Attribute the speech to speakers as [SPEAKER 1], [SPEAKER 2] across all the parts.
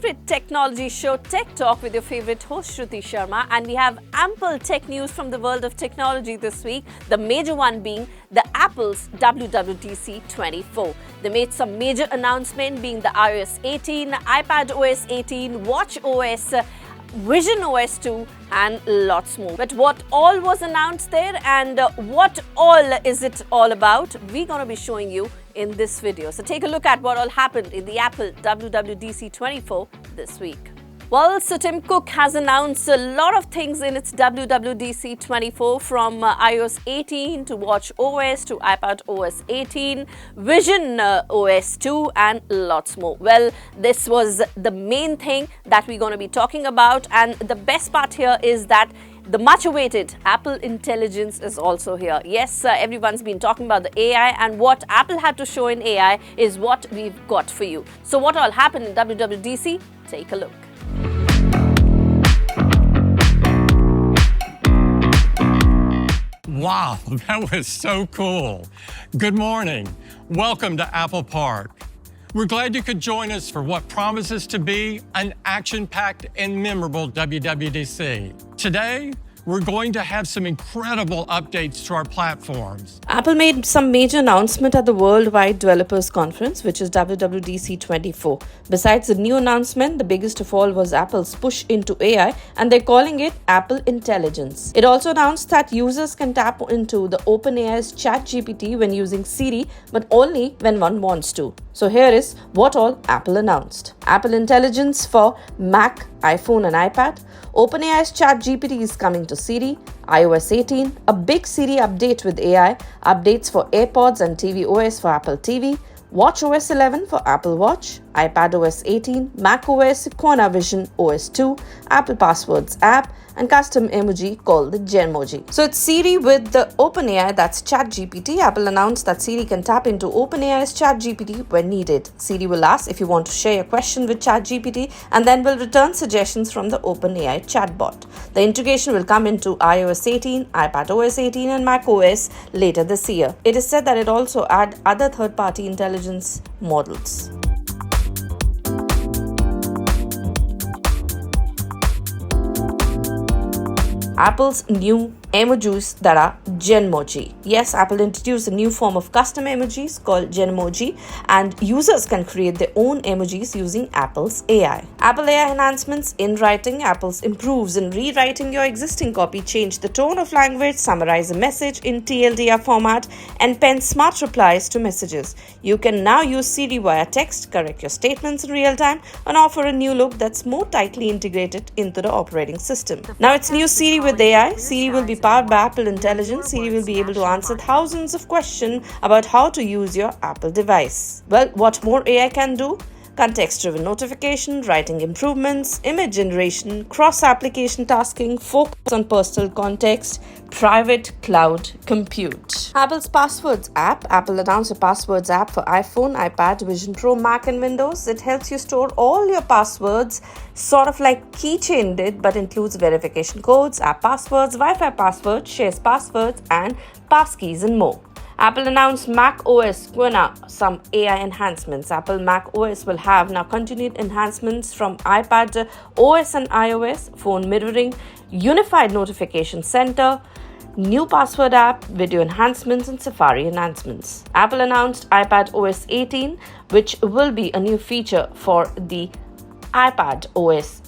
[SPEAKER 1] favorite technology show, Tech Talk, with your favorite host, Shruti Sharma. And we have ample tech news from the world of technology this week, the major one being the Apple's WWDC 24. They made some major announcement being the iOS 18, iPadOS 18, watchOS, visionOS 2 and lots more. But what all was announced there and what all is it all about, we're going to be showing you in this video. So take a look at what all happened in the Apple WWDC 24 this week. Well, so Tim Cook has announced a lot of things in its WWDC 24, from iOS 18 to watchOS to iPadOS 18, visionOS 2 and lots more. Well, this was the main thing that we're going to be talking about, and the best part here is that the much awaited Apple Intelligence is also here. Yes, everyone's been talking about the AI, and what Apple had to show in AI is what we've got for you. So what all happened in WWDC? Take a look.
[SPEAKER 2] Wow, that was so cool. Good morning. Welcome to Apple Park. We're glad you could join us for what promises to be an action-packed and memorable WWDC. Today, we're going to have some incredible updates to our platforms.
[SPEAKER 3] Apple made some major announcement at the Worldwide Developers Conference, which is WWDC 24. Besides the new announcement, the biggest of all was Apple's push into AI, and they're calling it Apple Intelligence. It also announced that users can tap into the OpenAI's ChatGPT when using Siri, but only when one wants to. So here is what all Apple announced. Apple Intelligence for Mac, iPhone and iPad. OpenAI's ChatGPT is coming to Siri. iOS 18, a big Siri update with AI. Updates for AirPods and tvOS for Apple TV. watchOS 11 for Apple Watch. iPadOS 18, macOS, Sequoia Vision OS 2, Apple Passwords app, and custom emoji called the Genmoji. So it's Siri with the OpenAI, that's ChatGPT. Apple announced that Siri can tap into OpenAI's ChatGPT when needed. Siri will ask if you want to share your question with ChatGPT and then will return suggestions from the OpenAI chatbot. The integration will come into iOS 18, iPadOS 18 and macOS later this year. It is said that it also adds other third-party intelligence models. Apple's new emojis that are Genmoji. Yes, Apple introduced a new form of custom emojis called Genmoji, and users can create their own emojis using Apple's AI. Apple AI enhancements in writing. Apple's improves in rewriting your existing copy, change the tone of language, summarize a message in TLDR format, and pen smart replies to messages. You can now use Siri via text, correct your statements in real time, and offer a new look that's more tightly integrated into the operating system. Now it's new Siri with AI. Siri will be powered by Apple Intelligence. Siri will be able to answer thousands of questions about how to use your Apple device. Well, what more AI can do? Context-driven notification, writing improvements, image generation, cross-application tasking, focus on personal context, private cloud compute. Apple's Passwords app. Apple announced a Passwords app for iPhone, iPad, Vision Pro, Mac and Windows. It helps you store all your passwords, sort of like Keychain did, but includes verification codes, app passwords, Wi-Fi passwords, shares passwords and passkeys and more. Apple announced macOS Sequoia, some AI enhancements. Apple macOS will have now continued enhancements from iPad OS and iOS, phone mirroring, unified notification center, new password app, video enhancements, and Safari enhancements. Apple announced iPad OS 18, which will be a new feature for the iPad OS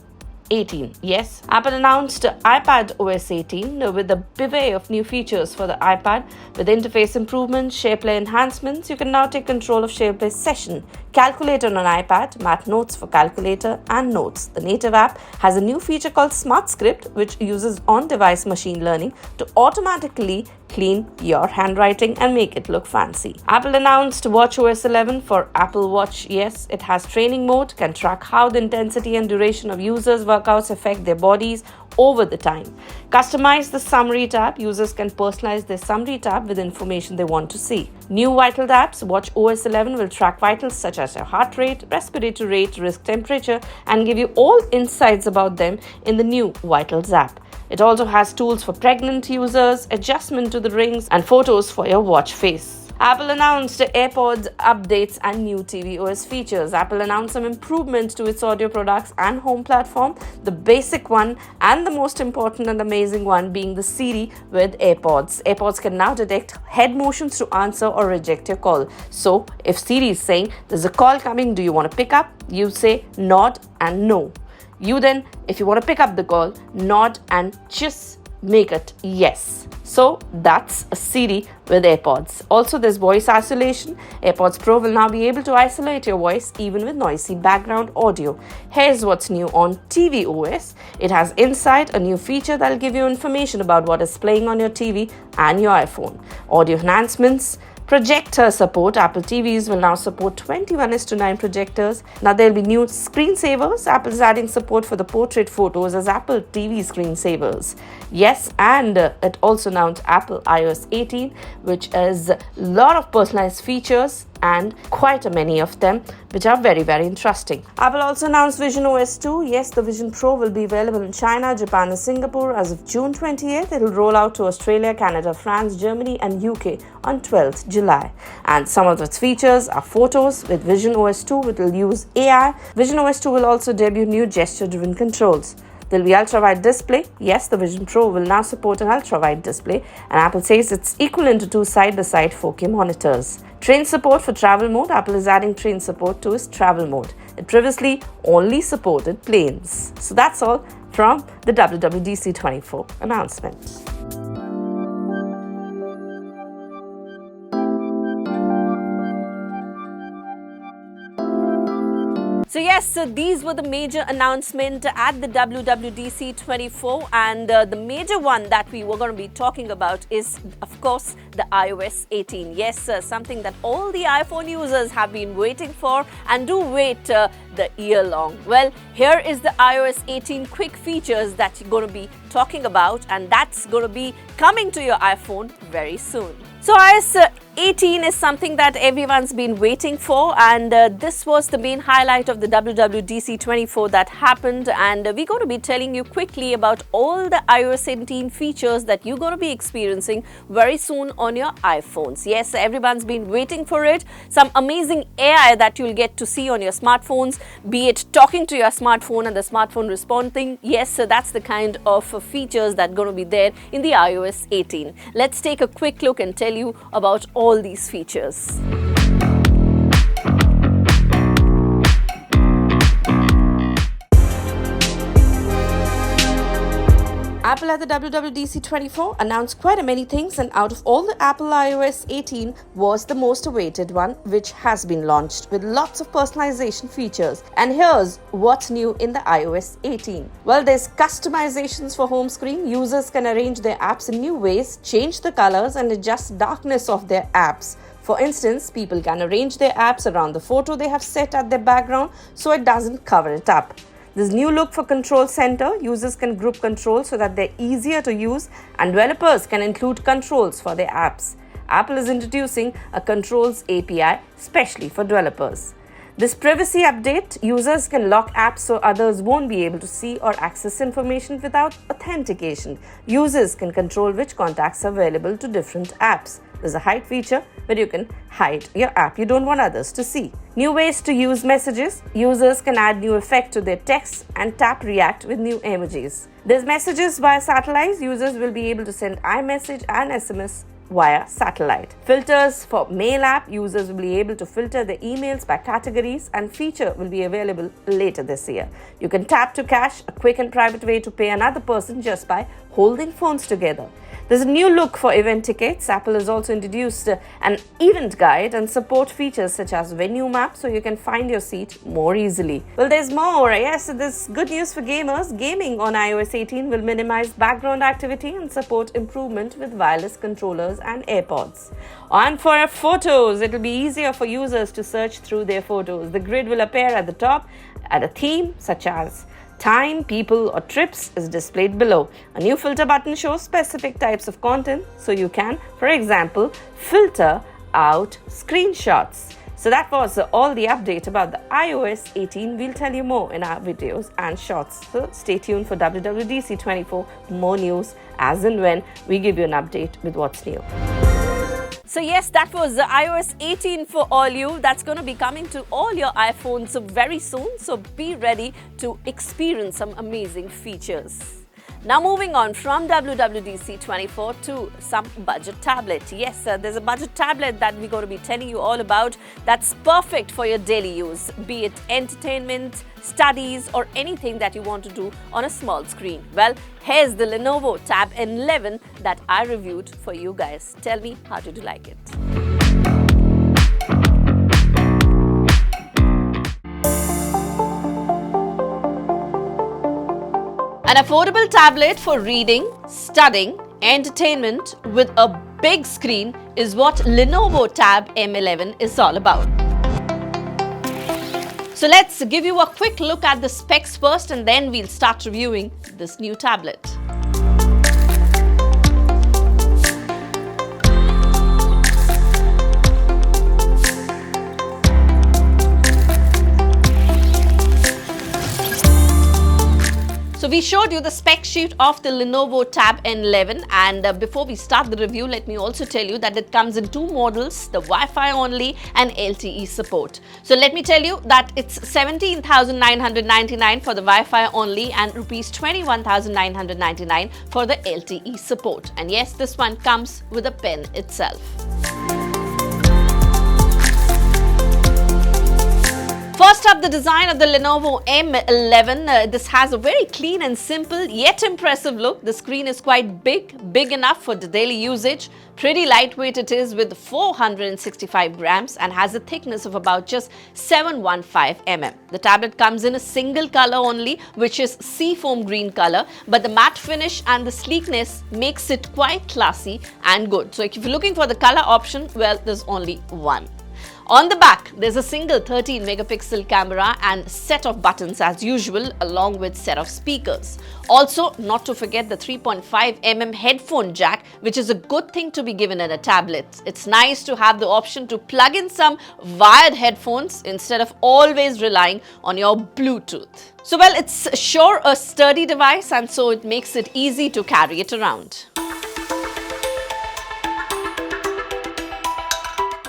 [SPEAKER 3] 18. Yes, Apple announced iPad OS 18 with a bevy of new features for the iPad with interface improvements, SharePlay enhancements. You can now take control of SharePlay Session, Calculator on an iPad, Math Notes for Calculator, and Notes. The native app has a new feature called Smart Script, which uses on-device machine learning to automatically clean your handwriting and make it look fancy. Apple announced watchOS 11 for Apple Watch. Yes, it has training mode, can track how the intensity and duration of users' workouts affect their bodies over the time. Customize the summary tab. Users can personalize their summary tab with information they want to see. New vital tabs. watchOS 11 will track vitals such as your heart rate, respiratory rate, risk temperature, and give you all insights about them in the new Vitals app. It also has tools for pregnant users, adjustment to the rings, and photos for your watch face. Apple announced AirPods updates and new tvOS features. Apple announced some improvements to its audio products and home platform. The basic one and the most important and amazing one being the Siri with AirPods. AirPods can now detect head motions to answer or reject your call. So if Siri is saying there's a call coming, do you want to pick up? You say nod and no. You then, if you want to pick up the call, nod and just make it yes. So that's a Siri with AirPods. Also, there's voice isolation. AirPods Pro will now be able to isolate your voice even with noisy background audio. Here's what's new on tvOS. It has Insight, a new feature that'll give you information about what is playing on your TV and your iPhone. Audio enhancements. Projector support. Apple TVs will now support 21:9 projectors. Now there'll be new screensavers. Apple's adding support for the portrait photos as Apple TV screensavers. Yes, and it also announced Apple iOS 18, which is a lot of personalized features and quite a many of them, which are very, very interesting. Apple also announced Vision OS 2. Yes, the Vision Pro will be available in China, Japan, and Singapore as of June 28th. It will roll out to Australia, Canada, France, Germany, and UK on 12th July. And some of its features are photos with Vision OS 2, which will use AI. Vision OS 2 will also debut new gesture-driven controls. There'll be ultra-wide display. Yes, the Vision Pro will now support an ultra-wide display, and Apple says it's equivalent to 2 side-by-side 4K monitors. Train support for travel mode. Apple is adding train support to its travel mode. It previously only supported planes. So that's all from the WWDC 24 announcement.
[SPEAKER 1] So yes, so these were the major announcements at the WWDC 24, and the major one that we were going to be talking about is, of course, the iOS 18. Yes, something that all the iPhone users have been waiting for and do wait the year long. Well, here is the iOS 18 quick features that you're going to be talking about, and that's going to be coming to your iPhone very soon. So iOS 18 is something that everyone's been waiting for, and this was the main highlight of the WWDC 24 that happened, and we're going to be telling you quickly about all the iOS 18 features that you're going to be experiencing very soon on your iPhones. Yes, everyone's been waiting for it. Some amazing AI that you'll get to see on your smartphones, be it talking to your smartphone and the smartphone responding. Yes, so that's the kind of features that are going to be there in the iOS 18. Let's take a quick look and tell you about all these features.
[SPEAKER 3] Apple at the WWDC 24 announced quite a many things, and out of all the Apple iOS 18 was the most awaited one, which has been launched with lots of personalization features. And here's what's new in the iOS 18. Well, there's customizations for home screen. Users can arrange their apps in new ways, change the colors, and adjust darkness of their apps. For instance, people can arrange their apps around the photo they have set at their background so it doesn't cover it up. This new look for Control Center. Users can group controls so that they're easier to use, and developers can include controls for their apps. Apple is introducing a Controls API specially for developers. This privacy update, users can lock apps so others won't be able to see or access information without authentication. Users can control which contacts are available to different apps. There's a hide feature where you can hide your app you don't want others to see. New ways to use messages. Users can add new effect to their text and tap react with new emojis. There's messages via satellite. Users will be able to send iMessage and SMS via satellite. Filters for Mail app. Users will be able to filter their emails by categories, and feature will be available later this year. You can tap to cash, a quick and private way to pay another person just by holding phones together. There's a new look for event tickets. Apple has also introduced an event guide and support features such as venue map so you can find your seat more easily. Well, there's more. Yes, there's good news for gamers. Gaming on iOS 18 will minimize background activity and support improvement with wireless controllers and AirPods. And for photos, it will be easier for users to search through their photos. The grid will appear at the top, and a theme such as time, people, or trips is displayed below. A new filter button shows specific types of content, so you can, for example, filter out screenshots. So that was all the update about the iOS 18. We'll tell you more in our videos and shorts. So stay tuned for WWDC 24, more news as and when we give you an update with what's new.
[SPEAKER 1] So yes, that was the iOS 18 for all you. That's going to be coming to all your iPhones very soon. So be ready to experience some amazing features. Now moving on from WWDC 24 to some budget tablet. Yes, there's a budget tablet that we're going to be telling you all about that's perfect for your daily use, be it entertainment, studies or anything that you want to do on a small screen. Well, here's the Lenovo Tab N11 that I reviewed for you guys. Tell me, how did you like it? An affordable tablet for reading, studying, entertainment with a big screen is what Lenovo Tab M11 is all about. So let's give you a quick look at the specs first and then we'll start reviewing this new tablet. So we showed you the spec sheet of the Lenovo Tab N11, and before we start the review, let me also tell you that it comes in two models, the Wi-Fi only and LTE support. So let me tell you that it's 17,999 for the Wi-Fi only and rupees 21,999 for the LTE support. And yes, this one comes with a pen itself. First up, the design of the Lenovo M11. This has a very clean and simple yet impressive look. The screen is quite big enough for the daily usage. Pretty lightweight it is with 465 grams and has a thickness of about just 715 mm. The tablet comes in a single color only, which is seafoam green color, but the matte finish and the sleekness makes it quite classy and good. So if you're looking for the color option, well, there's only one. On the back, there's a single 13 megapixel camera and set of buttons as usual, along with set of speakers. Also, not to forget the 3.5 mm headphone jack, which is a good thing to be given in a tablet. It's nice to have the option to plug in some wired headphones instead of always relying on your Bluetooth. So well, it's sure a sturdy device and so it makes it easy to carry it around.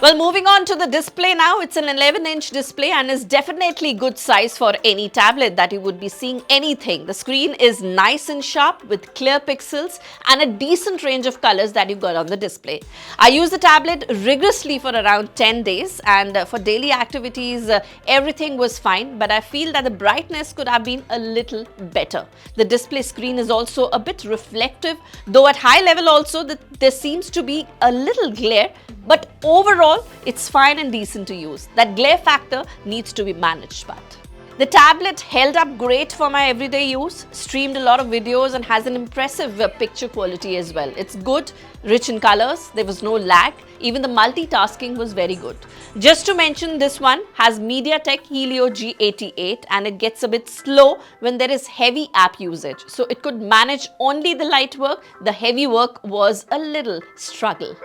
[SPEAKER 1] Well, moving on to the display now, it's an 11-inch display and is definitely good size for any tablet that you would be seeing anything. The screen is nice and sharp with clear pixels and a decent range of colors that you got on the display. I used the tablet rigorously for around 10 days and for daily activities, everything was fine, but I feel that the brightness could have been a little better. The display screen is also a bit reflective, though at high level also there seems to be a little glare, but overall it's fine and decent to use. That glare factor needs to be managed but. The tablet held up great for my everyday use, streamed a lot of videos and has an impressive picture quality as well. It's good, rich in colors, there was no lag, even the multitasking was very good. Just to mention, this one has MediaTek Helio G88 and it gets a bit slow when there is heavy app usage. So it could manage only the light work, the heavy work was a little struggle.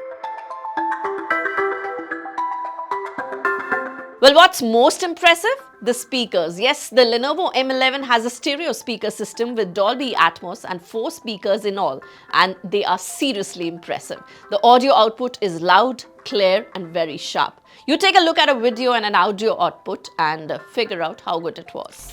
[SPEAKER 1] Well, what's most impressive? The speakers. Yes, the Lenovo M11 has a stereo speaker system with Dolby Atmos and 4 speakers in all, and they are seriously impressive. The audio output is loud, clear and very sharp. You take a look at a video and an audio output and figure out how good it was.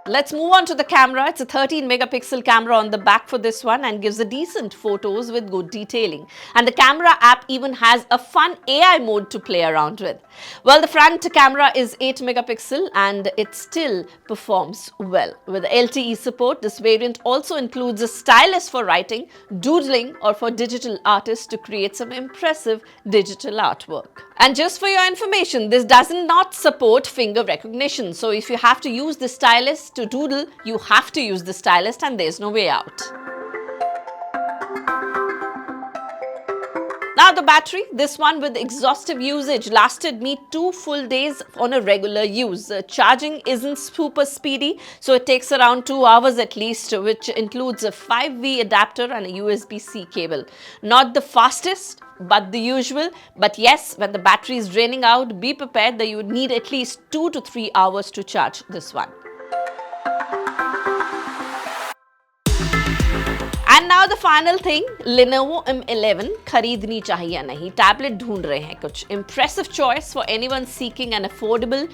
[SPEAKER 1] Let's move on to the camera. It's a 13 megapixel camera on the back for this one and gives a decent photos with good detailing. And the camera app even has a fun AI mode to play around with. Well, the front camera is 8 megapixel and it still performs well. With LTE support, this variant also includes a stylus for writing, doodling or for digital artists to create some impressive digital artwork. And just for your information, this does not support finger recognition. So if you have to use the stylus to doodle, you have to use the stylus and there's no way out. Now the battery, this one with exhaustive usage lasted me 2 full days on a regular use. Charging isn't super speedy, so it takes around 2 hours at least, which includes a 5V adapter and a USB-C cable. Not the fastest, but the usual. But yes, when the battery is draining out, be prepared that you would need at least 2 to 3 hours to charge this one. And now the final thing, Lenovo M11 खरीदनी चाहिए या नहीं, tablet ढूंढ रहे हैं कुछ. Impressive choice for anyone seeking an affordable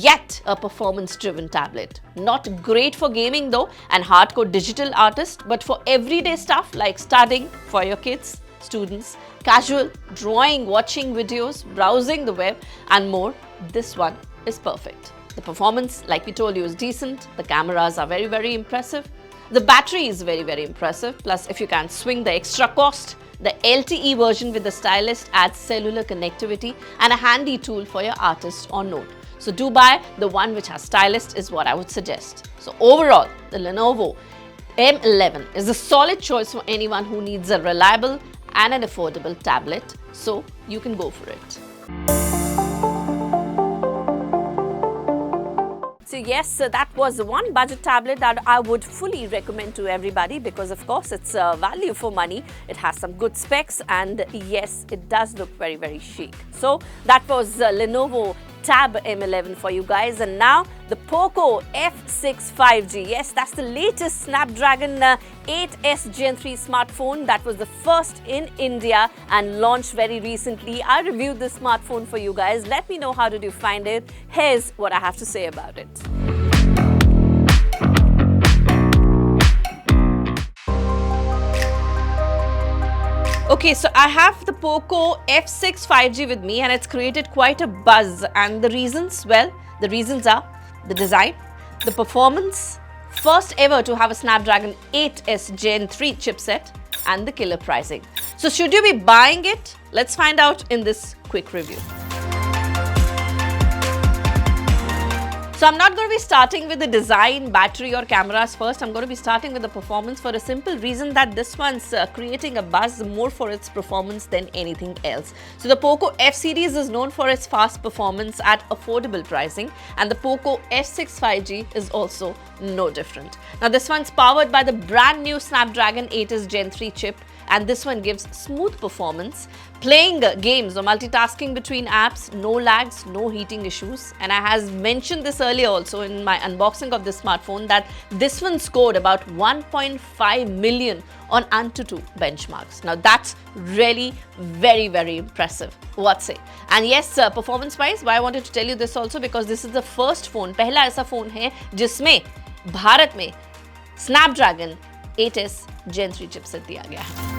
[SPEAKER 1] yet a performance-driven tablet. Not great for gaming though and hardcore digital artists, but for everyday stuff like studying for your kids, students, casual, drawing, watching videos, browsing the web and more, this one is perfect. The performance, like we told you, is decent. The cameras are very impressive. The battery is very impressive. Plus, if you can swing the extra cost, the LTE version with the stylus adds cellular connectivity and a handy tool for your artist or note. So do buy the one which has stylus is what I would suggest. So overall, the Lenovo M11 is a solid choice for anyone who needs a reliable and an affordable tablet. So you can go for it. So yes, that was one budget tablet that I would fully recommend to everybody because of course it's value for money. It has some good specs and yes, it does look very chic. So that was Lenovo Tab M11 for you guys. And now the Poco F6 5G. Yes, that's the latest Snapdragon 8S Gen 3 smartphone that was the first in India and launched very recently. I reviewed this smartphone for you guys. Let me know how did you find it. Here's what I have to say about it. Okay, so I have the Poco F6 5G with me and it's created quite a buzz, and the reasons, well, the reasons are the design, the performance, first ever to have a Snapdragon 8S Gen 3 chipset, and the killer pricing. So should you be buying it? Let's find out in this quick review. So I'm not going to be starting with the design, battery or cameras first. I'm going to be starting with the performance for a simple reason that this one's creating a buzz more for its performance than anything else. So the Poco F series is known for its fast performance at affordable pricing, and the Poco F6 5G is also no different. Now this one's powered by the brand new Snapdragon 8S Gen 3 chip, and this one gives smooth performance, playing games or multitasking between apps, no lags, no heating issues. And I has mentioned this earlier also in my unboxing of this smartphone that this one scored about 1.5 million on AnTuTu benchmarks. Now that's really very impressive. What say? And yes, performance wise, why I wanted to tell you this also because this is the first phone, पहला ऐसा phone है जिसमें भारत में Snapdragon 8S Gen 3 chipset दिया गया है.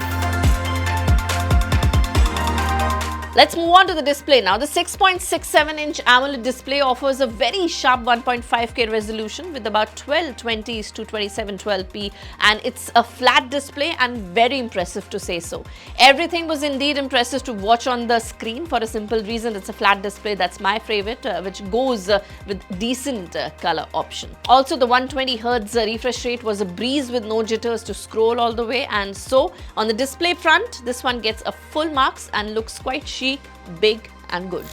[SPEAKER 1] Let's move on to the display now. The 6.67-inch AMOLED display offers a very sharp 1.5K resolution with about 1220s to 2712p, and it's a flat display and very impressive to say so. Everything was indeed impressive to watch on the screen for a simple reason. It's a flat display. That's my favorite, which goes with decent color option. Also, the 120Hz refresh rate was a breeze with no jitters to scroll all the way, and so on the display front, this one gets a full marks and looks quite chic, big and good.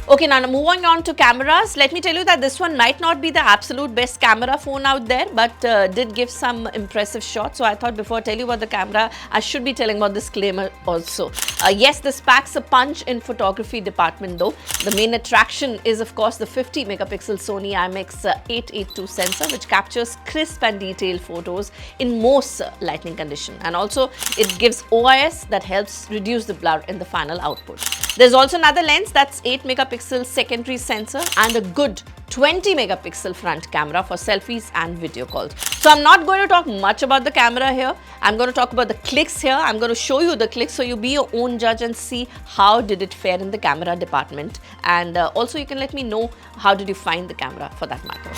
[SPEAKER 1] Okay, now moving on to cameras. Let me tell you that this one might not be the absolute best camera phone out there, but did give some impressive shots. So I thought before I tell you about the camera, I should be telling about disclaimer also. Yes, this packs a punch in photography department though. The main attraction is of course the 50 megapixel Sony IMX882 sensor, which captures crisp and detailed photos in most lighting condition. And also it gives OIS that helps reduce the blur in the final output. There's also another lens that's 8 megapixel secondary sensor and a good 20 megapixel front camera for selfies and video calls. So I'm not going to talk much about the camera here. I'm going to talk about the clicks here. I'm going to show you the clicks so you be your own judge and see how did it fare in the camera department. And also you can let me know how did you find the camera for that matter.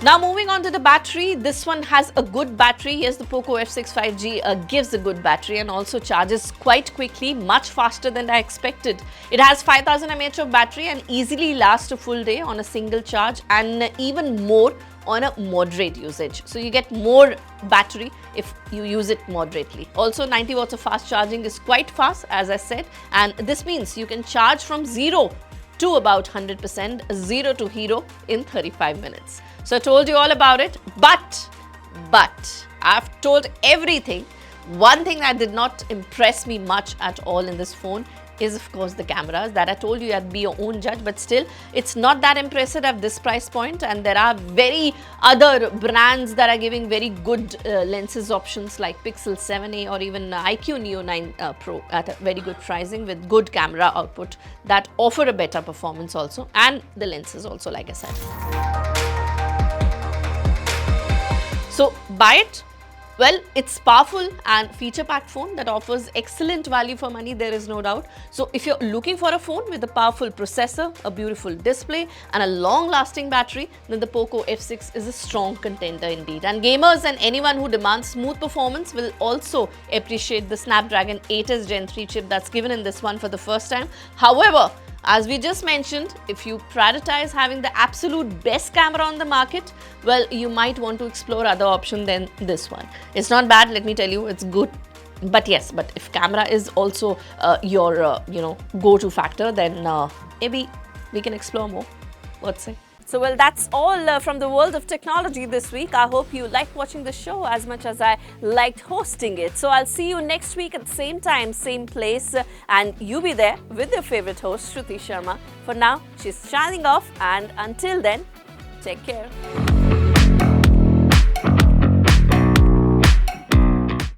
[SPEAKER 1] Now moving on to the battery, this one has a good battery. Yes, the Poco F6 5G gives a good battery and also charges quite quickly, much faster than I expected. It has 5000 mAh of battery and easily lasts a full day on a single charge, and even more on a moderate usage. So you get more battery if you use it moderately. Also 90 watts of fast charging is quite fast, as I said, and this means you can charge from 0 to about 100%, 0 to hero in 35 minutes. So I told you all about it, but I've told everything. One thing that did not impress me much at all in this phone is of course the cameras. That I told you, you'd be your own judge, but still it's not that impressive at this price point, and there are very other brands that are giving very good lenses options like Pixel 7a or even iQOO Neo 9 Pro at a very good pricing with good camera output that offer a better performance also, and the lenses also, like I said. So buy it. Well, it's powerful and feature-packed phone that offers excellent value for money, there is no doubt. So if you're looking for a phone with a powerful processor, a beautiful display and a long-lasting battery, then the Poco F6 is a strong contender indeed. And gamers and anyone who demands smooth performance will also appreciate the Snapdragon 8s Gen 3 chip that's given in this one for the first time. However, as we just mentioned, if you prioritize having the absolute best camera on the market, well, you might want to explore other options than this one. It's not bad, let me tell you, it's good. But yes, but if camera is also your, go-to factor, then maybe we can explore more. Let's say. So well, that's all from the world of technology this week. I hope you liked watching the show as much as I liked hosting it. So I'll see you next week at the same time, same place, and you be there with your favorite host, Shruti Sharma. For now, she's signing off, and until then, take care.